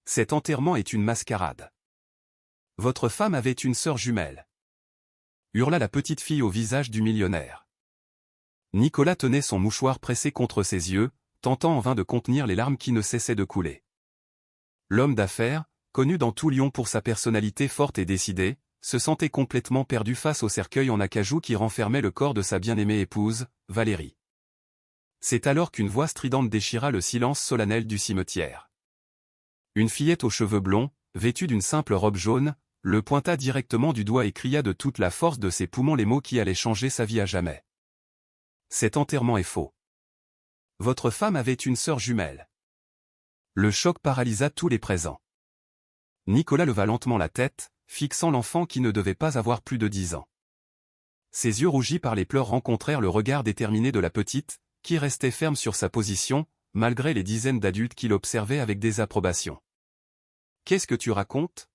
Cet enterrement est une mascarade. Votre femme avait une sœur jumelle. Hurla la petite fille au visage du millionnaire. Nicolas tenait son mouchoir pressé contre ses yeux, tentant en vain de contenir les larmes qui ne cessaient de couler. L'homme d'affaires, connu dans tout Lyon pour sa personnalité forte et décidée, se sentait complètement perdu face au cercueil en acajou qui renfermait le corps de sa bien-aimée épouse, Valérie. C'est alors qu'une voix stridente déchira le silence solennel du cimetière. Une fillette aux cheveux blonds, vêtue d'une simple robe jaune, le pointa directement du doigt et cria de toute la force de ses poumons les mots qui allaient changer sa vie à jamais. Cet enterrement est faux. Votre femme avait une sœur jumelle. Le choc paralysa tous les présents. Nicolas leva lentement la tête, fixant l'enfant qui ne devait pas avoir plus de 10 ans. Ses yeux rougis par les pleurs rencontrèrent le regard déterminé de la petite, qui restait ferme sur sa position, malgré les dizaines d'adultes qui l'observaient avec désapprobation. « Qu'est-ce que tu racontes »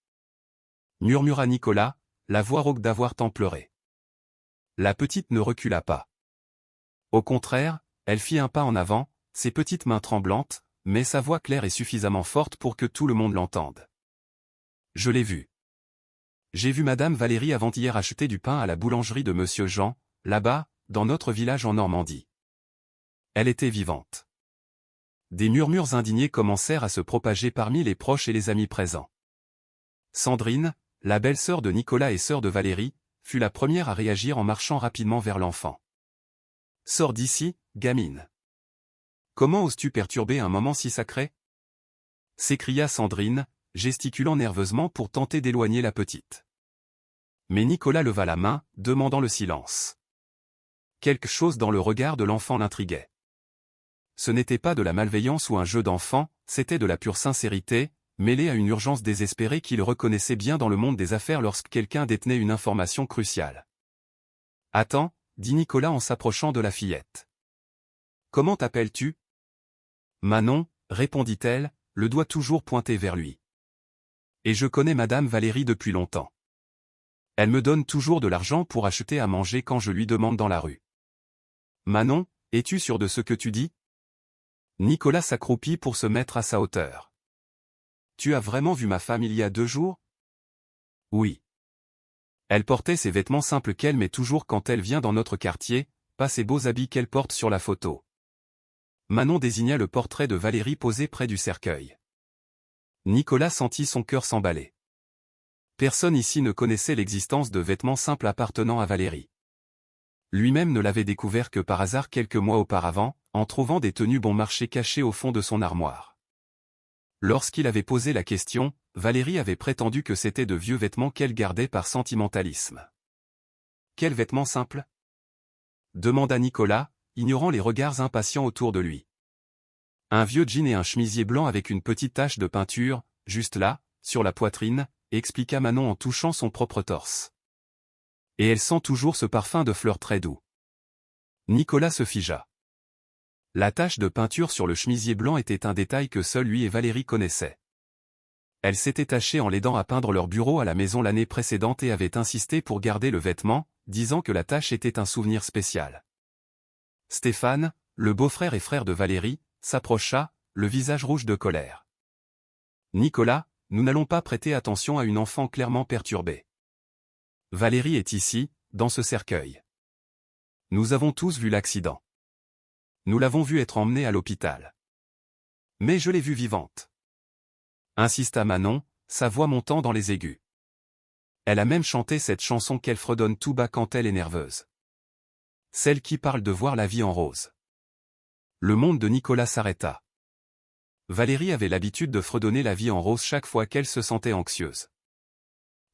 murmura Nicolas, la voix rauque d'avoir tant pleuré. La petite ne recula pas. Au contraire, elle fit un pas en avant, ses petites mains tremblantes, mais sa voix claire et suffisamment forte pour que tout le monde l'entende. « Je l'ai vue. J'ai vu Madame Valérie avant-hier acheter du pain à la boulangerie de Monsieur Jean, là-bas, dans notre village en Normandie. Elle était vivante. » Des murmures indignés commencèrent à se propager parmi les proches et les amis présents. Sandrine, la belle-sœur de Nicolas et sœur de Valérie, fut la première à réagir en marchant rapidement vers l'enfant. « Sors d'ici, gamine. Comment oses-tu perturber un moment si sacré » s'écria Sandrine, gesticulant nerveusement pour tenter d'éloigner la petite. Mais Nicolas leva la main, demandant le silence. Quelque chose dans le regard de l'enfant l'intriguait. Ce n'était pas de la malveillance ou un jeu d'enfant, c'était de la pure sincérité, mêlée à une urgence désespérée qu'il reconnaissait bien dans le monde des affaires lorsque quelqu'un détenait une information cruciale. « Attends, » dit Nicolas en s'approchant de la fillette. « Comment t'appelles-tu » ? « Manon, » répondit-elle, le doigt toujours pointé vers lui. « Et je connais Madame Valérie depuis longtemps. Elle me donne toujours de l'argent pour acheter à manger quand je lui demande dans la rue. »« Manon, es-tu sûre de ce que tu dis » Nicolas s'accroupit pour se mettre à sa hauteur. « Tu as vraiment vu ma femme il y a 2 jours » ? « Oui. Elle portait ses vêtements simples qu'elle met toujours quand elle vient dans notre quartier, pas ces beaux habits qu'elle porte sur la photo. » Manon désigna le portrait de Valérie posé près du cercueil. Nicolas sentit son cœur s'emballer. Personne ici ne connaissait l'existence de vêtements simples appartenant à Valérie. Lui-même ne l'avait découvert que par hasard quelques mois auparavant, en trouvant des tenues bon marché cachées au fond de son armoire. Lorsqu'il avait posé la question, Valérie avait prétendu que c'était de vieux vêtements qu'elle gardait par sentimentalisme. « Quels vêtements simples » demanda Nicolas, ignorant les regards impatients autour de lui. « Un vieux jean et un chemisier blanc avec une petite tache de peinture, juste là, sur la poitrine, » expliqua Manon en touchant son propre torse. « Et elle sent toujours ce parfum de fleurs très doux. » Nicolas se figea. La tache de peinture sur le chemisier blanc était un détail que seul lui et Valérie connaissaient. Elle s'était tachée en l'aidant à peindre leur bureau à la maison l'année précédente et avait insisté pour garder le vêtement, disant que la tache était un souvenir spécial. Stéphane, le beau-frère et frère de Valérie, s'approcha, le visage rouge de colère. « Nicolas, nous n'allons pas prêter attention à une enfant clairement perturbée. Valérie est ici, dans ce cercueil. Nous avons tous vu l'accident. Nous l'avons vue être emmenée à l'hôpital. Mais je l'ai vue vivante. » insista Manon, sa voix montant dans les aigus. Elle a même chanté cette chanson qu'elle fredonne tout bas quand elle est nerveuse. Celle qui parle de voir la vie en rose. Le monde de Nicolas s'arrêta. Valérie avait l'habitude de fredonner la vie en rose chaque fois qu'elle se sentait anxieuse.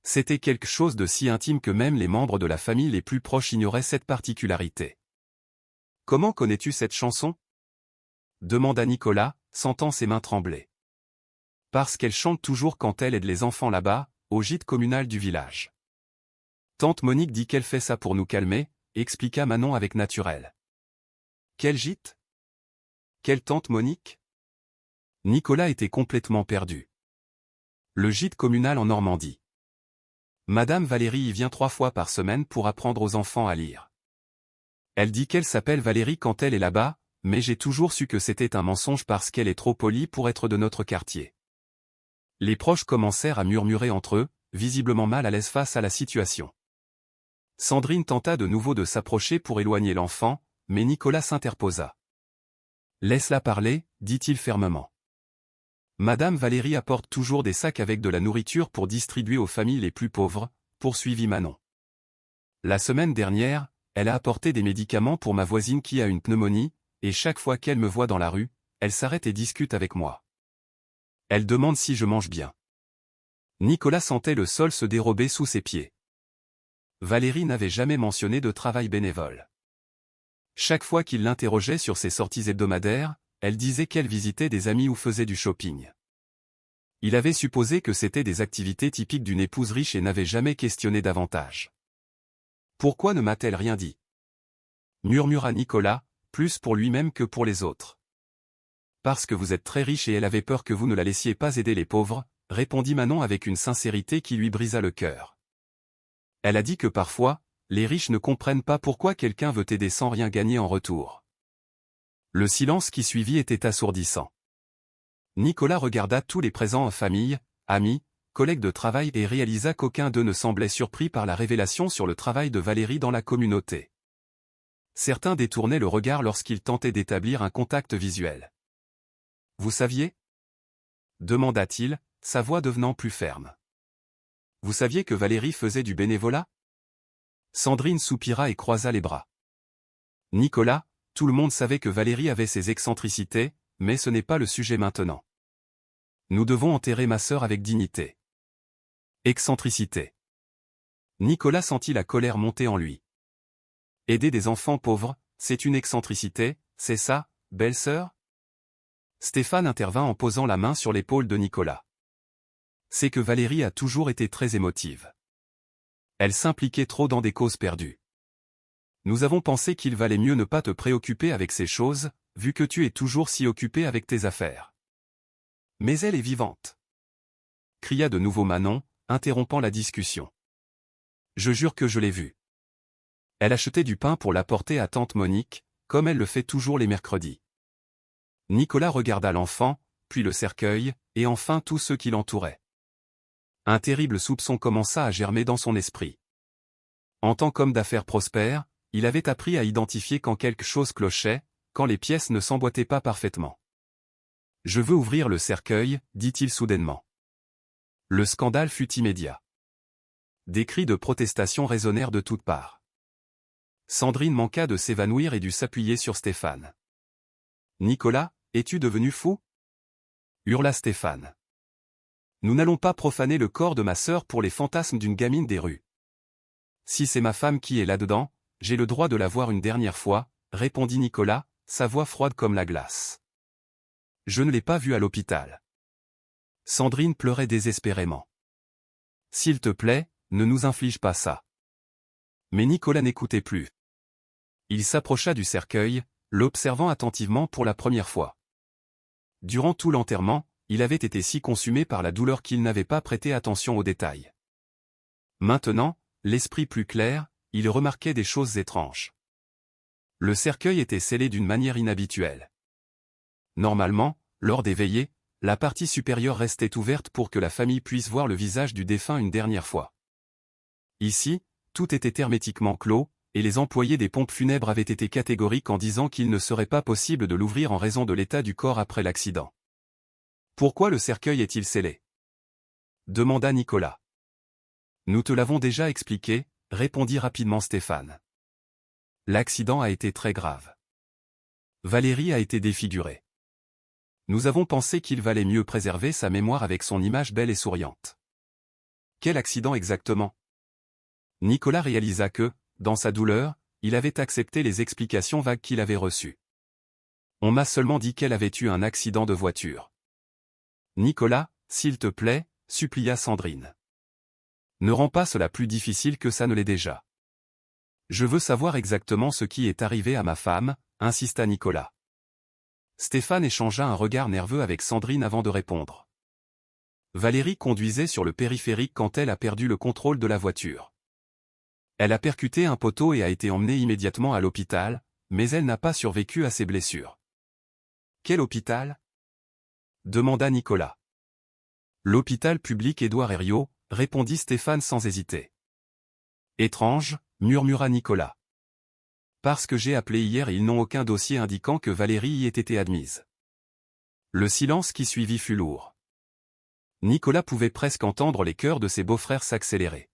C'était quelque chose de si intime que même les membres de la famille les plus proches ignoraient cette particularité. « Comment connais-tu cette chanson » demanda Nicolas, sentant ses mains trembler. « Parce qu'elle chante toujours quand elle aide les enfants là-bas, au gîte communal du village. Tante Monique dit qu'elle fait ça pour nous calmer, expliqua Manon avec naturel. « Quel gîte ? Quelle tante Monique ?» Nicolas était complètement perdu. Le gîte communal en Normandie. Madame Valérie y vient 3 fois par semaine pour apprendre aux enfants à lire. Elle dit qu'elle s'appelle Valérie quand elle est là-bas, mais j'ai toujours su que c'était un mensonge parce qu'elle est trop polie pour être de notre quartier. Les proches commencèrent à murmurer entre eux, visiblement mal à l'aise face à la situation. Sandrine tenta de nouveau de s'approcher pour éloigner l'enfant, mais Nicolas s'interposa. « Laisse-la parler, dit-il fermement. Madame Valérie apporte toujours des sacs avec de la nourriture pour distribuer aux familles les plus pauvres, poursuivit Manon. La semaine dernière, elle a apporté des médicaments pour ma voisine qui a une pneumonie, et chaque fois qu'elle me voit dans la rue, elle s'arrête et discute avec moi. Elle demande si je mange bien. » Nicolas sentait le sol se dérober sous ses pieds. Valérie n'avait jamais mentionné de travail bénévole. Chaque fois qu'il l'interrogeait sur ses sorties hebdomadaires, elle disait qu'elle visitait des amis ou faisait du shopping. Il avait supposé que c'était des activités typiques d'une épouse riche et n'avait jamais questionné davantage. « Pourquoi ne m'a-t-elle rien dit ?» murmura Nicolas, plus pour lui-même que pour les autres. « Parce que vous êtes très riche et elle avait peur que vous ne la laissiez pas aider les pauvres, » répondit Manon avec une sincérité qui lui brisa le cœur. Elle a dit que parfois, les riches ne comprennent pas pourquoi quelqu'un veut aider sans rien gagner en retour. Le silence qui suivit était assourdissant. Nicolas regarda tous les présents en famille, amis, collègues de travail et réalisa qu'aucun d'eux ne semblait surpris par la révélation sur le travail de Valérie dans la communauté. Certains détournaient le regard lorsqu'ils tentaient d'établir un contact visuel. « Vous saviez ?» demanda-t-il, sa voix devenant plus ferme. « Vous saviez que Valérie faisait du bénévolat ?» Sandrine soupira et croisa les bras. « Nicolas, tout le monde savait que Valérie avait ses excentricités, mais ce n'est pas le sujet maintenant. Nous devons enterrer ma sœur avec dignité. » Excentricité. Nicolas sentit la colère monter en lui. Aider des enfants pauvres, c'est une excentricité, c'est ça, belle-sœur ? Stéphane intervint en posant la main sur l'épaule de Nicolas. C'est que Valérie a toujours été très émotive. Elle s'impliquait trop dans des causes perdues. Nous avons pensé qu'il valait mieux ne pas te préoccuper avec ces choses, vu que tu es toujours si occupé avec tes affaires. Mais elle est vivante. Cria de nouveau Manon, interrompant la discussion. Je jure que je l'ai vue. Elle achetait du pain pour l'apporter à tante Monique, comme elle le fait toujours les mercredis. Nicolas regarda l'enfant, puis le cercueil, et enfin tous ceux qui l'entouraient. Un terrible soupçon commença à germer dans son esprit. En tant qu'homme d'affaires prospère, il avait appris à identifier quand quelque chose clochait, quand les pièces ne s'emboîtaient pas parfaitement. « Je veux ouvrir le cercueil, dit-il soudainement. Le scandale fut immédiat. Des cris de protestation résonnèrent de toutes parts. Sandrine manqua de s'évanouir et dut s'appuyer sur Stéphane. « Nicolas, es-tu devenu fou ?» hurla Stéphane. « Nous n'allons pas profaner le corps de ma sœur pour les fantasmes d'une gamine des rues. Si c'est ma femme qui est là-dedans, j'ai le droit de la voir une dernière fois, » répondit Nicolas, sa voix froide comme la glace. « Je ne l'ai pas vue à l'hôpital. » Sandrine pleurait désespérément. « S'il te plaît, ne nous inflige pas ça. » Mais Nicolas n'écoutait plus. Il s'approcha du cercueil, l'observant attentivement pour la première fois. Durant tout l'enterrement, il avait été si consumé par la douleur qu'il n'avait pas prêté attention aux détails. Maintenant, l'esprit plus clair, il remarquait des choses étranges. Le cercueil était scellé d'une manière inhabituelle. Normalement, lors des veillées, la partie supérieure restait ouverte pour que la famille puisse voir le visage du défunt une dernière fois. Ici, tout était hermétiquement clos, et les employés des pompes funèbres avaient été catégoriques en disant qu'il ne serait pas possible de l'ouvrir en raison de l'état du corps après l'accident. « Pourquoi le cercueil est-il scellé ?» demanda Nicolas. « Nous te l'avons déjà expliqué, » répondit rapidement Stéphane. L'accident a été très grave. Valérie a été défigurée. Nous avons pensé qu'il valait mieux préserver sa mémoire avec son image belle et souriante. Quel accident exactement ? Nicolas réalisa que, dans sa douleur, il avait accepté les explications vagues qu'il avait reçues. On m'a seulement dit qu'elle avait eu un accident de voiture. Nicolas, s'il te plaît, supplia Sandrine. Ne rends pas cela plus difficile que ça ne l'est déjà. Je veux savoir exactement ce qui est arrivé à ma femme, insista Nicolas. Stéphane échangea un regard nerveux avec Sandrine avant de répondre. Valérie conduisait sur le périphérique quand elle a perdu le contrôle de la voiture. Elle a percuté un poteau et a été emmenée immédiatement à l'hôpital, mais elle n'a pas survécu à ses blessures. Quel hôpital ? demanda Nicolas. L'hôpital public Édouard Herriot, répondit Stéphane sans hésiter. Étrange, murmura Nicolas. Parce que j'ai appelé hier et ils n'ont aucun dossier indiquant que Valérie y ait été admise. Le silence qui suivit fut lourd. Nicolas pouvait presque entendre les cœurs de ses beaux-frères s'accélérer.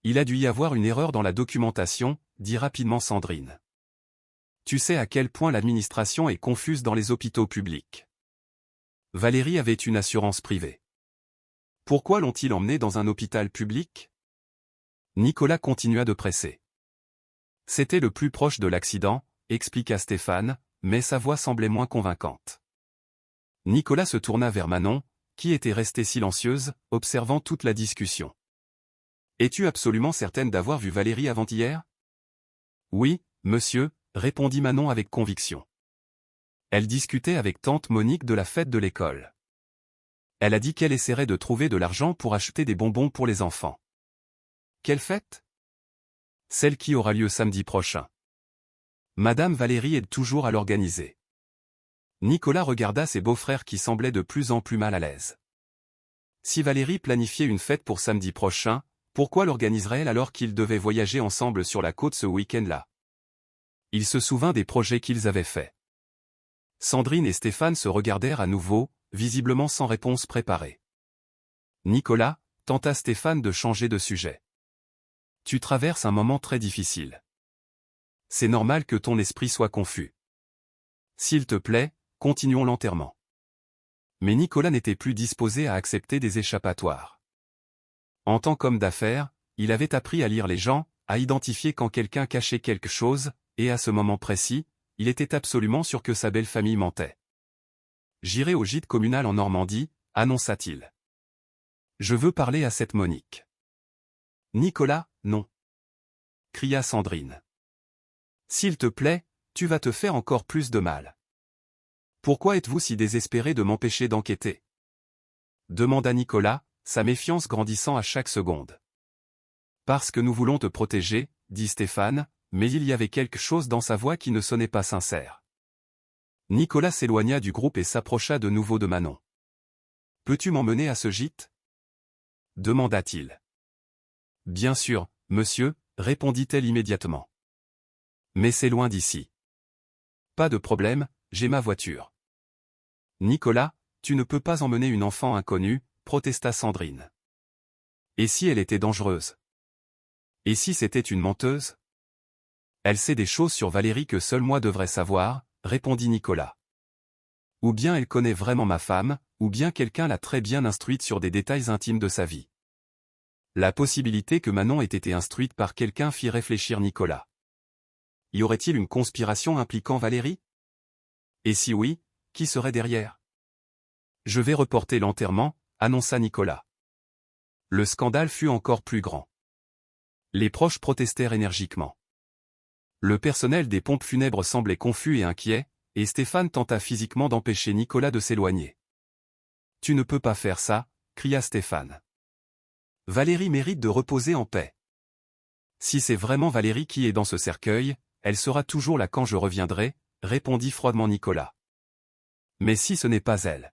Il a dû y avoir une erreur dans la documentation, dit rapidement Sandrine. Tu sais à quel point l'administration est confuse dans les hôpitaux publics. Valérie avait une assurance privée. Pourquoi l'ont-ils emmenée dans un hôpital public? Nicolas continua de presser. C'était le plus proche de l'accident, expliqua Stéphane, mais sa voix semblait moins convaincante. Nicolas se tourna vers Manon, qui était restée silencieuse, observant toute la discussion. Es-tu absolument certaine d'avoir vu Valérie avant-hier? Oui, monsieur, répondit Manon avec conviction. Elle discutait avec tante Monique de la fête de l'école. Elle a dit qu'elle essaierait de trouver de l'argent pour acheter des bonbons pour les enfants. Quelle fête? Celle qui aura lieu samedi prochain. Madame Valérie aide toujours à l'organiser. Nicolas regarda ses beaux-frères qui semblaient de plus en plus mal à l'aise. Si Valérie planifiait une fête pour samedi prochain, pourquoi l'organiserait-elle alors qu'ils devaient voyager ensemble sur la côte ce week-end-là? Il se souvint des projets qu'ils avaient faits. Sandrine et Stéphane se regardèrent à nouveau, visiblement sans réponse préparée. Nicolas, tenta Stéphane de changer de sujet. Tu traverses un moment très difficile. C'est normal que ton esprit soit confus. S'il te plaît, continuons l'enterrement. Mais Nicolas n'était plus disposé à accepter des échappatoires. En tant qu'homme d'affaires, il avait appris à lire les gens, à identifier quand quelqu'un cachait quelque chose, et à ce moment précis, il était absolument sûr que sa belle famille mentait. J'irai au gîte communal en Normandie, annonça-t-il. Je veux parler à cette Monique. Nicolas, non. Cria Sandrine. S'il te plaît, tu vas te faire encore plus de mal. Pourquoi êtes-vous si désespéré de m'empêcher d'enquêter? Demanda Nicolas, sa méfiance grandissant à chaque seconde. Parce que nous voulons te protéger, dit Stéphane, mais il y avait quelque chose dans sa voix qui ne sonnait pas sincère. Nicolas s'éloigna du groupe et s'approcha de nouveau de Manon. Peux-tu m'emmener à ce gîte? Demanda-t-il. Bien sûr, monsieur, répondit-elle immédiatement. Mais c'est loin d'ici. Pas de problème, j'ai ma voiture. Nicolas, tu ne peux pas emmener une enfant inconnue, protesta Sandrine. Et si elle était dangereuse? Et si c'était une menteuse? Elle sait des choses sur Valérie que seul moi devrais savoir, répondit Nicolas. Ou bien elle connaît vraiment ma femme, ou bien quelqu'un l'a très bien instruite sur des détails intimes de sa vie. La possibilité que Manon ait été instruite par quelqu'un fit réfléchir Nicolas. Y aurait-il une conspiration impliquant Valérie? Et si oui, qui serait derrière? Je vais reporter l'enterrement, annonça Nicolas. Le scandale fut encore plus grand. Les proches protestèrent énergiquement. Le personnel des pompes funèbres semblait confus et inquiet, et Stéphane tenta physiquement d'empêcher Nicolas de s'éloigner. Tu ne peux pas faire ça, cria Stéphane. Valérie mérite de reposer en paix. Si c'est vraiment Valérie qui est dans ce cercueil, elle sera toujours là quand je reviendrai, répondit froidement Nicolas. Mais si ce n'est pas elle?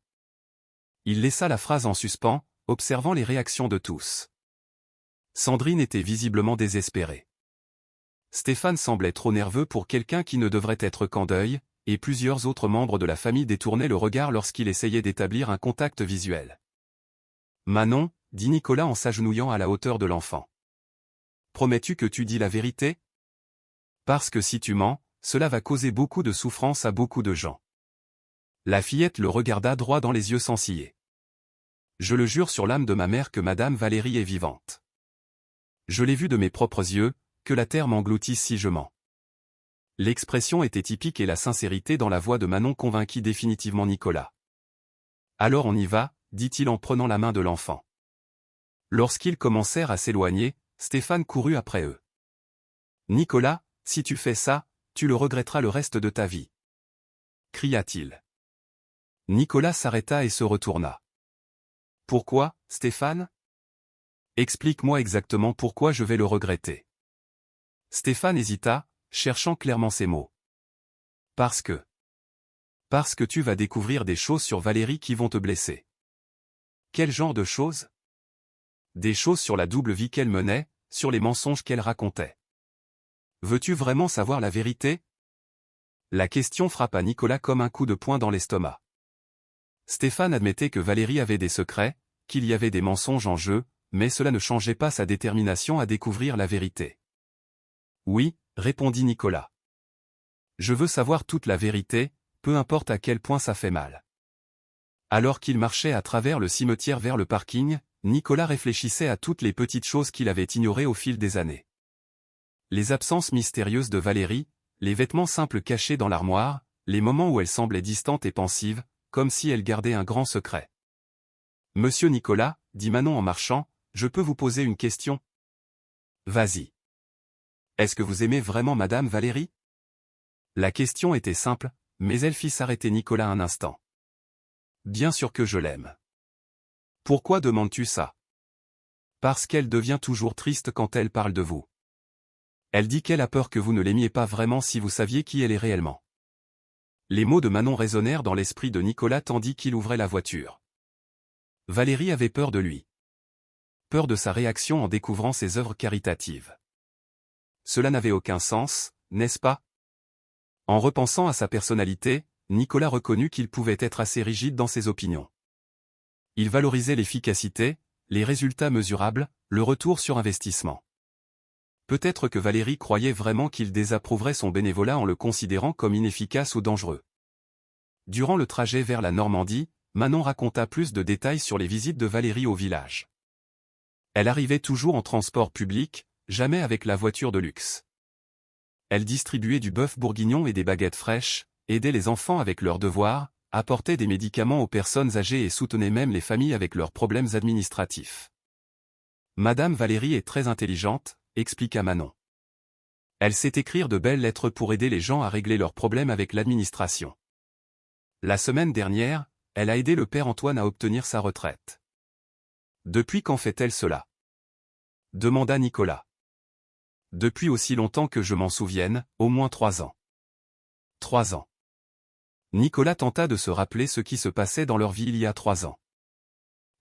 Il laissa la phrase en suspens, observant les réactions de tous. Sandrine était visiblement désespérée. Stéphane semblait trop nerveux pour quelqu'un qui ne devrait être qu'en deuil, et plusieurs autres membres de la famille détournaient le regard lorsqu'il essayait d'établir un contact visuel. Manon, dit Nicolas en s'agenouillant à la hauteur de l'enfant. Promets-tu que tu dis la vérité? Parce que si tu mens, cela va causer beaucoup de souffrance à beaucoup de gens. La fillette le regarda droit dans les yeux sans ciller. Je le jure sur l'âme de ma mère que Madame Valérie est vivante. Je l'ai vue de mes propres yeux, que la terre m'engloutisse si je mens. L'expression était typique et la sincérité dans la voix de Manon convainquit définitivement Nicolas. Alors on y va, dit-il en prenant la main de l'enfant. Lorsqu'ils commencèrent à s'éloigner, Stéphane courut après eux. Nicolas, si tu fais ça, tu le regretteras le reste de ta vie. Cria-t-il. Nicolas s'arrêta et se retourna. Pourquoi, Stéphane? Explique-moi exactement pourquoi je vais le regretter. Stéphane hésita, cherchant clairement ses mots. Parce que tu vas découvrir des choses sur Valérie qui vont te blesser. Quel genre de choses? Des choses sur la double vie qu'elle menait, sur les mensonges qu'elle racontait. Veux-tu vraiment savoir la vérité? La question frappa Nicolas comme un coup de poing dans l'estomac. Stéphane admettait que Valérie avait des secrets, qu'il y avait des mensonges en jeu, mais cela ne changeait pas sa détermination à découvrir la vérité. Oui, répondit Nicolas. Je veux savoir toute la vérité, peu importe à quel point ça fait mal. Alors qu'il marchait à travers le cimetière vers le parking, Nicolas réfléchissait à toutes les petites choses qu'il avait ignorées au fil des années. Les absences mystérieuses de Valérie, les vêtements simples cachés dans l'armoire, les moments où elle semblait distante et pensive, comme si elle gardait un grand secret. « Monsieur Nicolas, dit Manon en marchant, je peux vous poser une question? » « Vas-y. Est-ce que vous aimez vraiment Madame Valérie? » La question était simple, mais elle fit s'arrêter Nicolas un instant. « Bien sûr que je l'aime. »« Pourquoi demandes-tu ça? » ?»« Parce qu'elle devient toujours triste quand elle parle de vous. Elle dit qu'elle a peur que vous ne l'aimiez pas vraiment si vous saviez qui elle est réellement. » Les mots de Manon résonnèrent dans l'esprit de Nicolas tandis qu'il ouvrait la voiture. Valérie avait peur de lui. Peur de sa réaction en découvrant ses œuvres caritatives. Cela n'avait aucun sens, n'est-ce pas? En repensant à sa personnalité, Nicolas reconnut qu'il pouvait être assez rigide dans ses opinions. Il valorisait l'efficacité, les résultats mesurables, le retour sur investissement. Peut-être que Valérie croyait vraiment qu'il désapprouverait son bénévolat en le considérant comme inefficace ou dangereux. Durant le trajet vers la Normandie, Manon raconta plus de détails sur les visites de Valérie au village. Elle arrivait toujours en transport public, jamais avec la voiture de luxe. Elle distribuait du bœuf bourguignon et des baguettes fraîches, aidait les enfants avec leurs devoirs, apportait des médicaments aux personnes âgées et soutenait même les familles avec leurs problèmes administratifs. Madame Valérie est très intelligente, expliqua Manon. Elle sait écrire de belles lettres pour aider les gens à régler leurs problèmes avec l'administration. La semaine dernière, elle a aidé le père Antoine à obtenir sa retraite. Depuis quand fait-elle cela? Demanda Nicolas. Depuis aussi longtemps que je m'en souvienne, au moins 3 ans. 3 ans. Nicolas tenta de se rappeler ce qui se passait dans leur vie il y a 3 ans.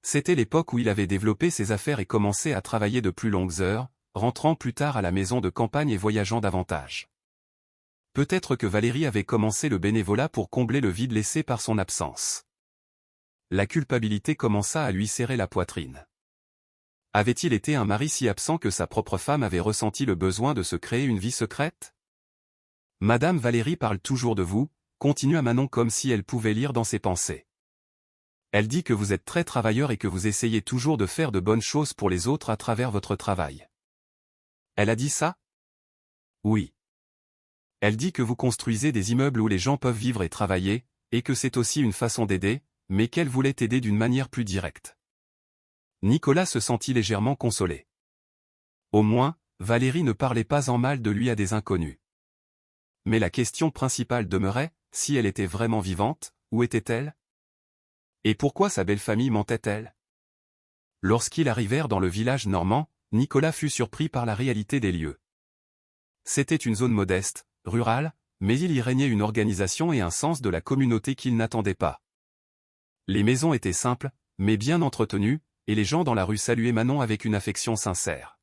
C'était l'époque où il avait développé ses affaires et commencé à travailler de plus longues heures, rentrant plus tard à la maison de campagne et voyageant davantage. Peut-être que Valérie avait commencé le bénévolat pour combler le vide laissé par son absence. La culpabilité commença à lui serrer la poitrine. Avait-il été un mari si absent que sa propre femme avait ressenti le besoin de se créer une vie secrète? Madame Valérie parle toujours de vous, continua Manon comme si elle pouvait lire dans ses pensées. Elle dit que vous êtes très travailleur et que vous essayez toujours de faire de bonnes choses pour les autres à travers votre travail. Elle a dit ça? Oui. Elle dit que vous construisez des immeubles où les gens peuvent vivre et travailler, et que c'est aussi une façon d'aider, mais qu'elle voulait aider d'une manière plus directe. Nicolas se sentit légèrement consolé. Au moins, Valérie ne parlait pas en mal de lui à des inconnus. Mais la question principale demeurait, si elle était vraiment vivante, où était-elle? Et pourquoi sa belle famille mentait-elle? Lorsqu'ils arrivèrent dans le village normand, Nicolas fut surpris par la réalité des lieux. C'était une zone modeste, rurale, mais il y régnait une organisation et un sens de la communauté qu'il n'attendait pas. Les maisons étaient simples, mais bien entretenues, et les gens dans la rue saluaient Manon avec une affection sincère.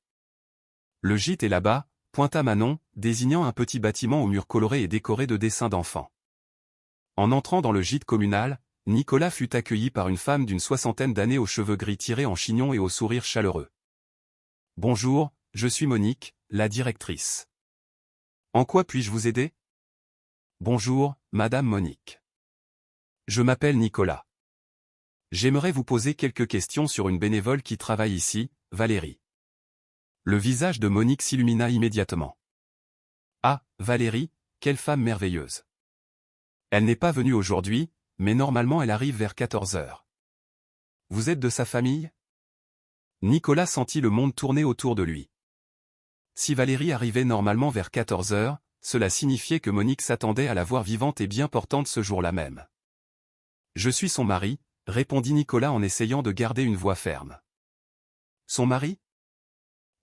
Le gîte est là-bas, pointa Manon, désignant un petit bâtiment aux murs colorés et décorés de dessins d'enfants. En entrant dans le gîte communal, Nicolas fut accueilli par une femme d'une 60aine d'années aux cheveux gris tirés en chignon et au sourire chaleureux. « Bonjour, je suis Monique, la directrice. En quoi puis-je vous aider? » « Bonjour, Madame Monique. Je m'appelle Nicolas. J'aimerais vous poser quelques questions sur une bénévole qui travaille ici, Valérie. » Le visage de Monique s'illumina immédiatement. « Ah, Valérie, quelle femme merveilleuse. Elle n'est pas venue aujourd'hui, mais normalement elle arrive vers 14 heures. Vous êtes de sa famille? » Nicolas sentit le monde tourner autour de lui. Si Valérie arrivait normalement vers 14 heures, cela signifiait que Monique s'attendait à la voir vivante et bien portante ce jour-là même. « Je suis son mari, » répondit Nicolas en essayant de garder une voix ferme. « Son mari? »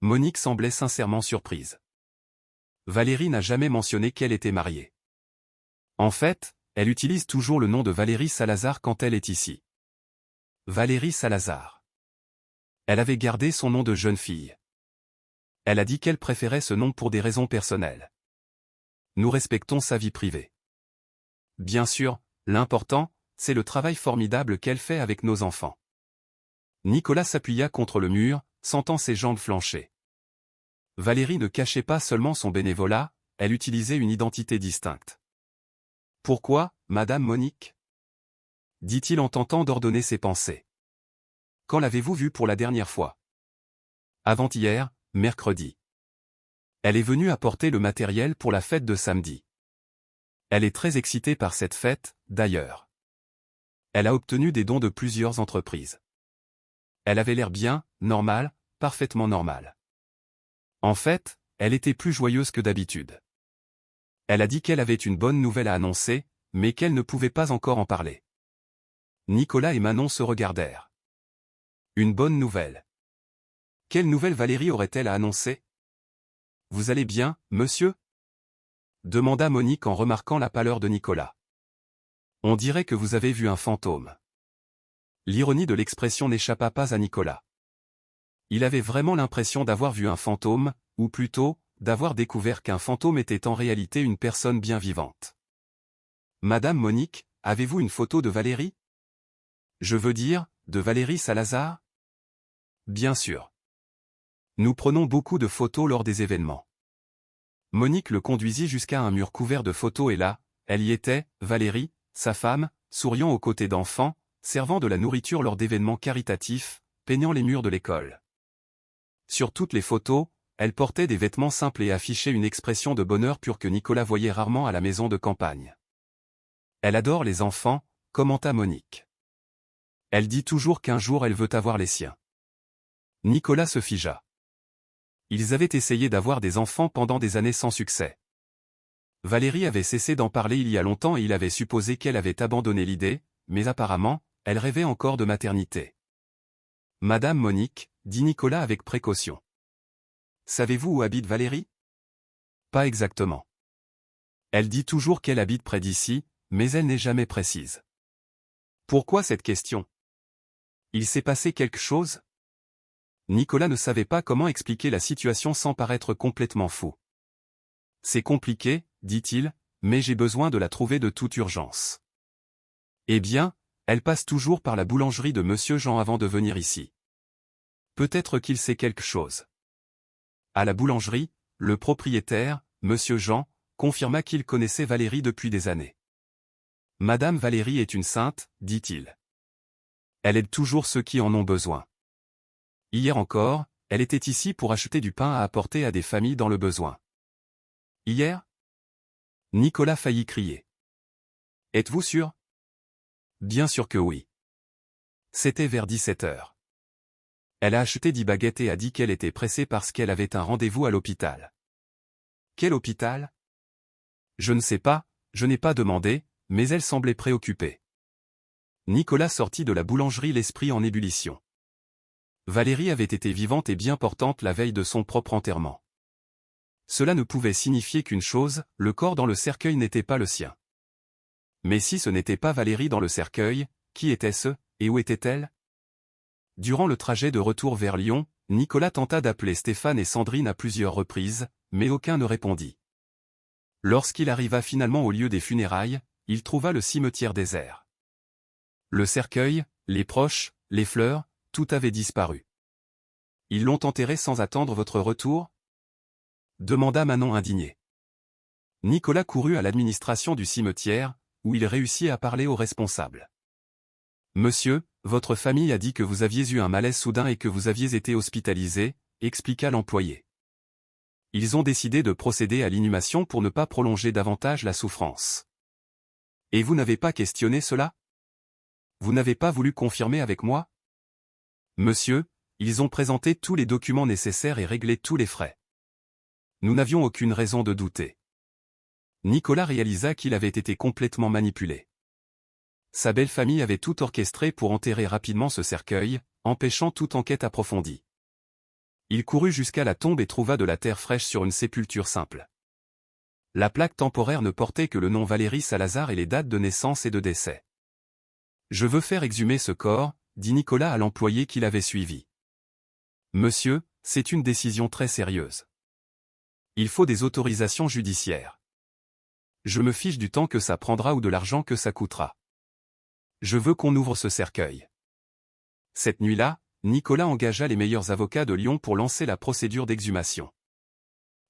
Monique semblait sincèrement surprise. Valérie n'a jamais mentionné qu'elle était mariée. En fait, elle utilise toujours le nom de Valérie Salazar quand elle est ici. Valérie Salazar. Elle avait gardé son nom de jeune fille. Elle a dit qu'elle préférait ce nom pour des raisons personnelles. Nous respectons sa vie privée. Bien sûr, l'important, c'est le travail formidable qu'elle fait avec nos enfants. Nicolas s'appuya contre le mur, sentant ses jambes flancher. Valérie ne cachait pas seulement son bénévolat, elle utilisait une identité distincte. « Pourquoi, Madame Monique ?» dit-il en tentant d'ordonner ses pensées. « Quand l'avez-vous vue pour la dernière fois ?»« Avant-hier, mercredi. Elle est venue apporter le matériel pour la fête de samedi. Elle est très excitée par cette fête, d'ailleurs. Elle a obtenu des dons de plusieurs entreprises. Elle avait l'air bien, normale, parfaitement normale. En fait, elle était plus joyeuse que d'habitude. Elle a dit qu'elle avait une bonne nouvelle à annoncer, mais qu'elle ne pouvait pas encore en parler. » Nicolas et Manon se regardèrent. Une bonne nouvelle. Quelle nouvelle Valérie aurait-elle à annoncer? « Vous allez bien, monsieur ?» demanda Monique en remarquant la pâleur de Nicolas. « On dirait que vous avez vu un fantôme. » L'ironie de l'expression n'échappa pas à Nicolas. Il avait vraiment l'impression d'avoir vu un fantôme, ou plutôt, d'avoir découvert qu'un fantôme était en réalité une personne bien vivante. « Madame Monique, avez-vous une photo de Valérie? Je veux dire, de Valérie Salazar? » Bien sûr. Nous prenons beaucoup de photos lors des événements. Monique le conduisit jusqu'à un mur couvert de photos et là, elle y était, Valérie, sa femme, souriant aux côtés d'enfants, servant de la nourriture lors d'événements caritatifs, peignant les murs de l'école. Sur toutes les photos, elle portait des vêtements simples et affichait une expression de bonheur pur que Nicolas voyait rarement à la maison de campagne. « Elle adore les enfants », commenta Monique. « Elle dit toujours qu'un jour elle veut avoir les siens. » Nicolas se figea. Ils avaient essayé d'avoir des enfants pendant des années sans succès. Valérie avait cessé d'en parler il y a longtemps et il avait supposé qu'elle avait abandonné l'idée, mais apparemment, elle rêvait encore de maternité. « Madame Monique, » dit Nicolas avec précaution. « Savez-vous où habite Valérie? » Pas exactement. Elle dit toujours qu'elle habite près d'ici, mais elle n'est jamais précise. Pourquoi cette question? Il s'est passé quelque chose? Nicolas ne savait pas comment expliquer la situation sans paraître complètement fou. C'est compliqué, dit-il, mais j'ai besoin de la trouver de toute urgence. Eh bien, elle passe toujours par la boulangerie de Monsieur Jean avant de venir ici. Peut-être qu'il sait quelque chose. À la boulangerie, le propriétaire, Monsieur Jean, confirma qu'il connaissait Valérie depuis des années. Madame Valérie est une sainte, dit-il. Elle aide toujours ceux qui en ont besoin. Hier encore, elle était ici pour acheter du pain à apporter à des familles dans le besoin. Hier? Nicolas faillit crier. Êtes-vous sûr? Bien sûr que oui. C'était vers 17 heures. Elle a acheté 10 baguettes et a dit qu'elle était pressée parce qu'elle avait un rendez-vous à l'hôpital. Quel hôpital? Je ne sais pas, je n'ai pas demandé, mais elle semblait préoccupée. Nicolas sortit de la boulangerie l'esprit en ébullition. Valérie avait été vivante et bien portante la veille de son propre enterrement. Cela ne pouvait signifier qu'une chose, le corps dans le cercueil n'était pas le sien. Mais si ce n'était pas Valérie dans le cercueil, qui était-ce, et où était-elle? Durant le trajet de retour vers Lyon, Nicolas tenta d'appeler Stéphane et Sandrine à plusieurs reprises, mais aucun ne répondit. Lorsqu'il arriva finalement au lieu des funérailles, il trouva le cimetière désert. Le cercueil, les proches, les fleurs, tout avait disparu. « Ils l'ont enterré sans attendre votre retour ?» demanda Manon indignée. Nicolas courut à l'administration du cimetière, où il réussit à parler au responsable. « Monsieur, votre famille a dit que vous aviez eu un malaise soudain et que vous aviez été hospitalisé, » expliqua l'employé. « Ils ont décidé de procéder à l'inhumation pour ne pas prolonger davantage la souffrance. » « Et vous n'avez pas questionné cela? Vous n'avez pas voulu confirmer avec moi? » Monsieur, ils ont présenté tous les documents nécessaires et réglé tous les frais. Nous n'avions aucune raison de douter. Nicolas réalisa qu'il avait été complètement manipulé. Sa belle famille avait tout orchestré pour enterrer rapidement ce cercueil, empêchant toute enquête approfondie. Il courut jusqu'à la tombe et trouva de la terre fraîche sur une sépulture simple. La plaque temporaire ne portait que le nom Valérie Salazar et les dates de naissance et de décès. « Je veux faire exhumer ce corps, » dit Nicolas à l'employé qui l'avait suivi. Monsieur, c'est une décision très sérieuse. Il faut des autorisations judiciaires. Je me fiche du temps que ça prendra ou de l'argent que ça coûtera. Je veux qu'on ouvre ce cercueil. Cette nuit-là, Nicolas engagea les meilleurs avocats de Lyon pour lancer la procédure d'exhumation.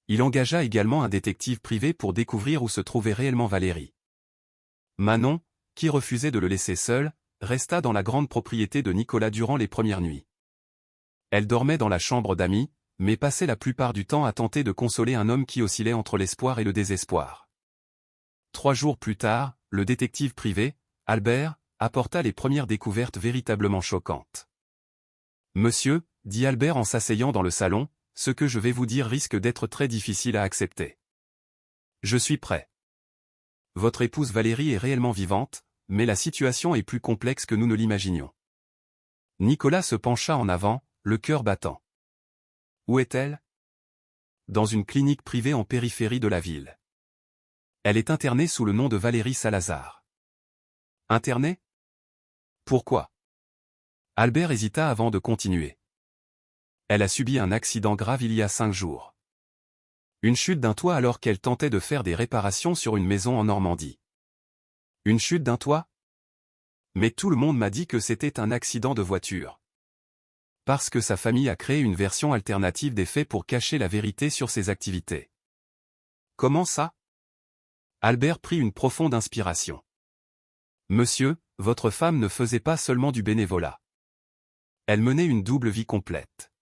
Il engagea également un détective privé pour découvrir où se trouvait réellement Valérie. Manon, qui refusait de le laisser seul, resta dans la grande propriété de Nicolas durant les premières nuits. Elle dormait dans la chambre d'amis, mais passait la plupart du temps à tenter de consoler un homme qui oscillait entre l'espoir et le désespoir. 3 jours plus tard, le détective privé, Albert, apporta les premières découvertes véritablement choquantes. « Monsieur, dit Albert en s'asseyant dans le salon, ce que je vais vous dire risque d'être très difficile à accepter. Je suis prêt. Votre épouse Valérie est réellement vivante, mais la situation est plus complexe que nous ne l'imaginions. » Nicolas se pencha en avant, le cœur battant. « Où est-elle ? » ?»« Dans une clinique privée en périphérie de la ville. Elle est internée sous le nom de Valérie Salazar. » « Internée ? Pourquoi ? » Albert hésita avant de continuer. « Elle a subi un accident grave il y a 5 jours. Une chute d'un toit alors qu'elle tentait de faire des réparations sur une maison en Normandie. » « Une chute d'un toit ? Mais tout le monde m'a dit que c'était un accident de voiture. » Parce que sa famille a créé une version alternative des faits pour cacher la vérité sur ses activités. « Comment ça ? » Albert prit une profonde inspiration. « Monsieur, votre femme ne faisait pas seulement du bénévolat. Elle menait une double vie complète.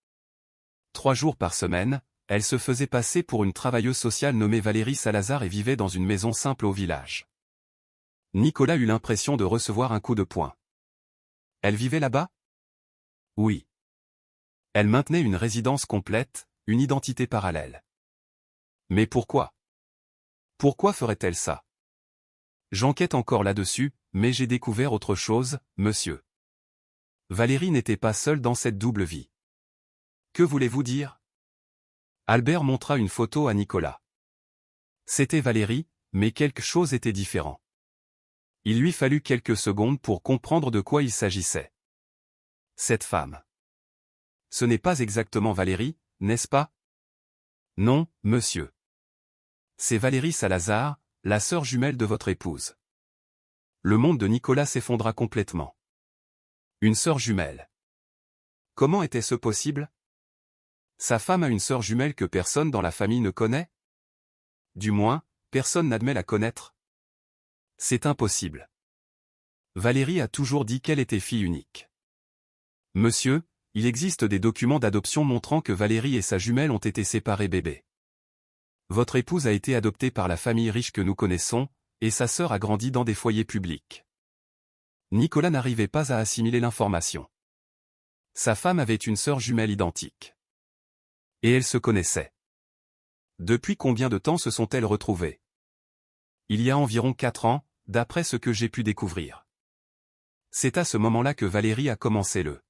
3 jours par semaine, elle se faisait passer pour une travailleuse sociale nommée Valérie Salazar et vivait dans une maison simple au village. » Nicolas eut l'impression de recevoir un coup de poing. « Elle vivait là-bas ? » ?»« Oui. Elle maintenait une résidence complète, une identité parallèle. » »« Mais pourquoi ? Pourquoi ferait-elle ça ? » ?»« J'enquête encore là-dessus, mais j'ai découvert autre chose, monsieur. Valérie n'était pas seule dans cette double vie. » »« Que voulez-vous dire ? » Albert montra une photo à Nicolas. C'était Valérie, mais quelque chose était différent. Il lui fallut quelques secondes pour comprendre de quoi il s'agissait. Cette femme. Ce n'est pas exactement Valérie, n'est-ce pas ? Non, monsieur. C'est Valérie Salazar, la sœur jumelle de votre épouse. Le monde de Nicolas s'effondra complètement. Une sœur jumelle. Comment était-ce possible ? Sa femme a une sœur jumelle que personne dans la famille ne connaît ? Du moins, personne n'admet la connaître. C'est impossible. Valérie a toujours dit qu'elle était fille unique. Monsieur, il existe des documents d'adoption montrant que Valérie et sa jumelle ont été séparées bébés. Votre épouse a été adoptée par la famille riche que nous connaissons, et sa sœur a grandi dans des foyers publics. Nicolas n'arrivait pas à assimiler l'information. Sa femme avait une sœur jumelle identique. Et elles se connaissaient. Depuis combien de temps se sont-elles retrouvées ? Il y a environ 4 ans, d'après ce que j'ai pu découvrir. C'est à ce moment-là que Valérie a commencé le